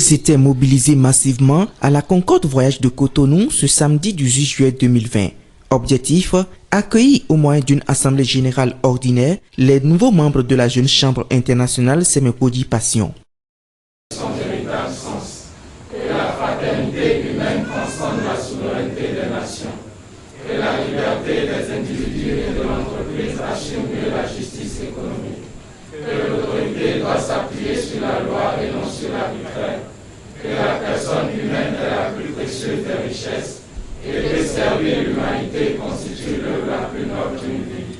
s'étaient mobilisés massivement à la Concorde Voyage de Cotonou ce samedi 18 juillet 2020. Objectif, accueillir au moyen d'une assemblée générale ordinaire les nouveaux membres de la jeune chambre internationale Semekodi Passion. Son véritable sens, que la fraternité humaine transcende la souveraineté des nations, que la liberté des individus et de l'entreprise assure mieux la justice économique, que l'autorité doit s'appuyer sur la loi et non sur l'arbitraire, que la personne humaine est la plus précieuse des richesses et que servir l'humanité constitue l'œuvre la plus noble d'une vie.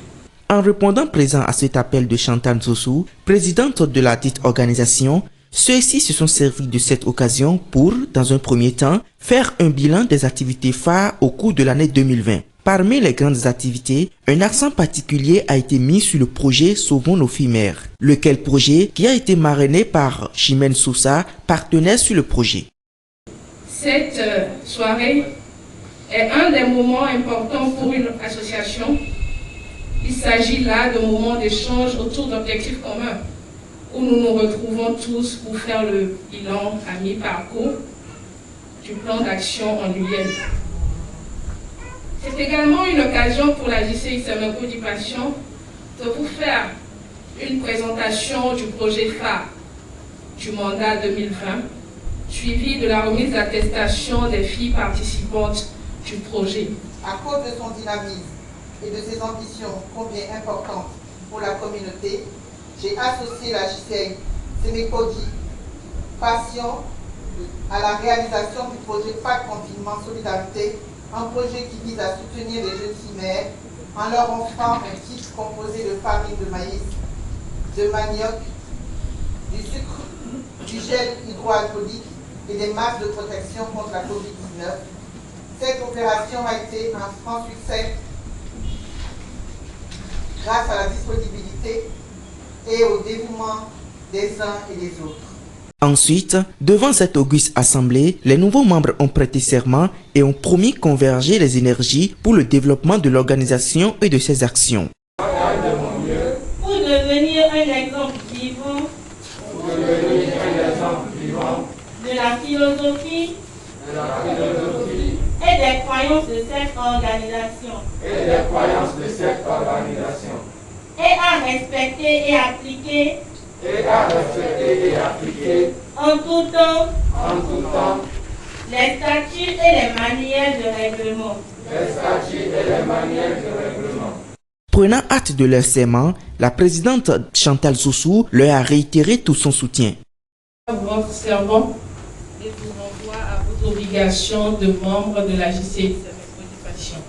En répondant présent à cet appel de Chantal Zossou, présidente de la dite organisation, ceux-ci se sont servis de cette occasion pour, dans un premier temps, faire un bilan des activités phares au cours de l'année 2020. Parmi les grandes activités, un accent particulier a été mis sur le projet Sauvons nos filles mères, lequel projet qui a été marrainé par Chimène Sousa, partenaire sur le projet. Cette soirée est un des moments importants pour une association. Il s'agit là de moments d'échange autour d'objectifs communs, où nous nous retrouvons tous pour faire le bilan à mi-parcours du plan d'action en Guyane. C'est également une occasion pour la JCI Semekodi Passion de vous faire une présentation du projet phare du mandat 2020, suivi de la remise d'attestation des filles participantes du projet. À cause de son dynamisme et de ses ambitions combien importantes pour la communauté, j'ai associé la JCI Semekodi Passion à la réalisation du projet Pas de confinement solidarité, un projet qui vise à soutenir les jeunes filles mères en leur offrant un kit composé de farine de maïs, de manioc, du sucre, du gel hydroalcoolique et des masques de protection contre la COVID-19. Cette opération a été un franc succès grâce à la disponibilité et au dévouement des uns et des autres. Ensuite, devant cette auguste assemblée, les nouveaux membres ont prêté serment et ont promis converger les énergies pour le développement de l'organisation et de ses actions. Pour devenir un exemple vivant de la philosophie et des croyances de cette organisation et à respecter et appliquer en tout temps les statuts et les manuels de règlement. Prenant acte de leur serment, la présidente Chantal Zossou leur a réitéré tout son soutien. Votre serment et vous renvoie à vos obligations de membres de la JCI Semekodi Passion.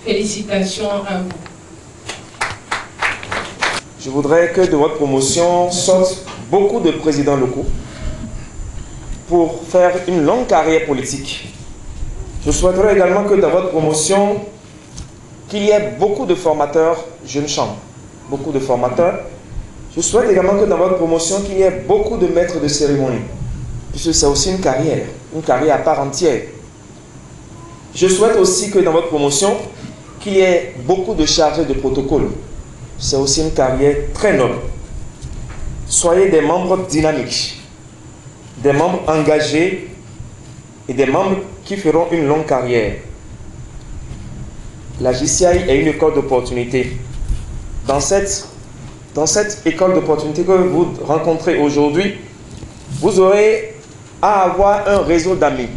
Félicitations à vous. Je voudrais que de votre promotion sortent beaucoup de présidents locaux pour faire une longue carrière politique. Je souhaiterais également que dans votre promotion, qu'il y ait beaucoup de formateurs jeunes chambres, beaucoup de formateurs. Je souhaite également que dans votre promotion, qu'il y ait beaucoup de maîtres de cérémonie, puisque c'est aussi une carrière à part entière. Je souhaite aussi que dans votre promotion, qu'il y ait beaucoup de chargés de protocole. C'est aussi une carrière très noble. Soyez des membres dynamiques, des membres engagés et des membres qui feront une longue carrière. La JCI est une école d'opportunité. Dans cette école d'opportunité que vous rencontrez aujourd'hui, vous aurez à avoir un réseau d'amis.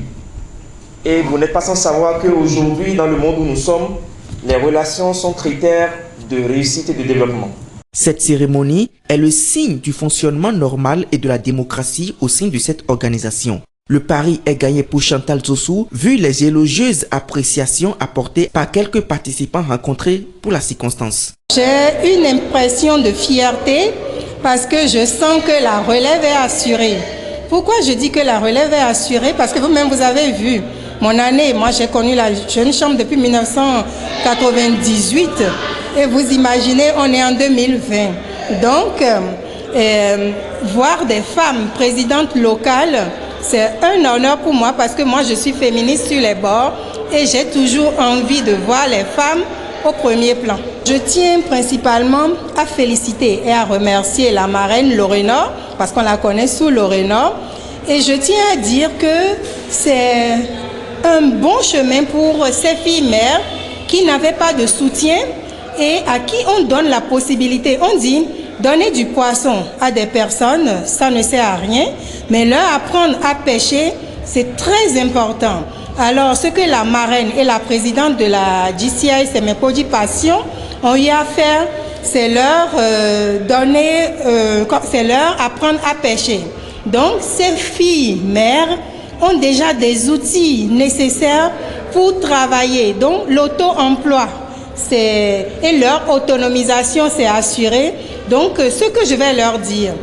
Et vous n'êtes pas sans savoir qu'aujourd'hui, dans le monde où nous sommes, les relations sont critères de réussite et de développement. Cette cérémonie est le signe du fonctionnement normal et de la démocratie au sein de cette organisation. Le pari est gagné pour Chantal Zossou vu les élogieuses appréciations apportées par quelques participants rencontrés pour la circonstance. J'ai une impression de fierté parce que je sens que la relève est assurée. Pourquoi je dis que la relève est assurée? Parce que vous-même vous avez vu mon année, moi j'ai connu la jeune chambre depuis 1998 et vous imaginez on est en 2020. Donc voir des femmes présidentes locales, c'est un honneur pour moi parce que moi je suis féministe sur les bords et j'ai toujours envie de voir les femmes au premier plan. Je tiens principalement à féliciter et à remercier la marraine Lorénor, parce qu'on la connaît sous Lorénor, Et je tiens à dire que c'est un bon chemin pour ces filles mères qui n'avaient pas de soutien et à qui on donne la possibilité. On dit, donner du poisson à des personnes, ça ne sert à rien, mais leur apprendre à pêcher, c'est très important. Alors, ce que la marraine et la présidente de la JCI, Semekodi Passion, ont eu à faire, c'est leur c'est leur apprendre à pêcher. Donc, ces filles mères ont déjà des outils nécessaires pour travailler. Donc, l'auto-emploi, et leur autonomisation, c'est assuré. Donc, ce que je vais leur dire,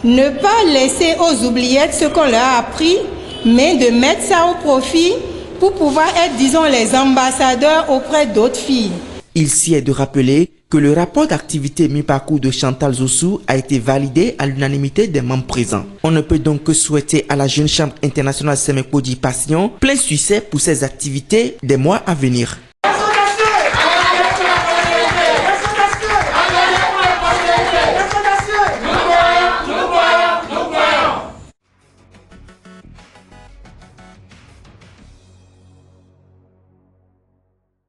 ne pas laisser aux oubliettes ce qu'on leur a appris, mais de mettre ça au profit pour pouvoir être, disons, les ambassadeurs auprès d'autres filles. Il s'y est de rappeler que le rapport d'activité mi-parcours de Chantal Zossou a été validé à l'unanimité des membres présents. On ne peut donc que souhaiter à la Jeune Chambre internationale Semekodi Passion plein succès pour ses activités des mois à venir.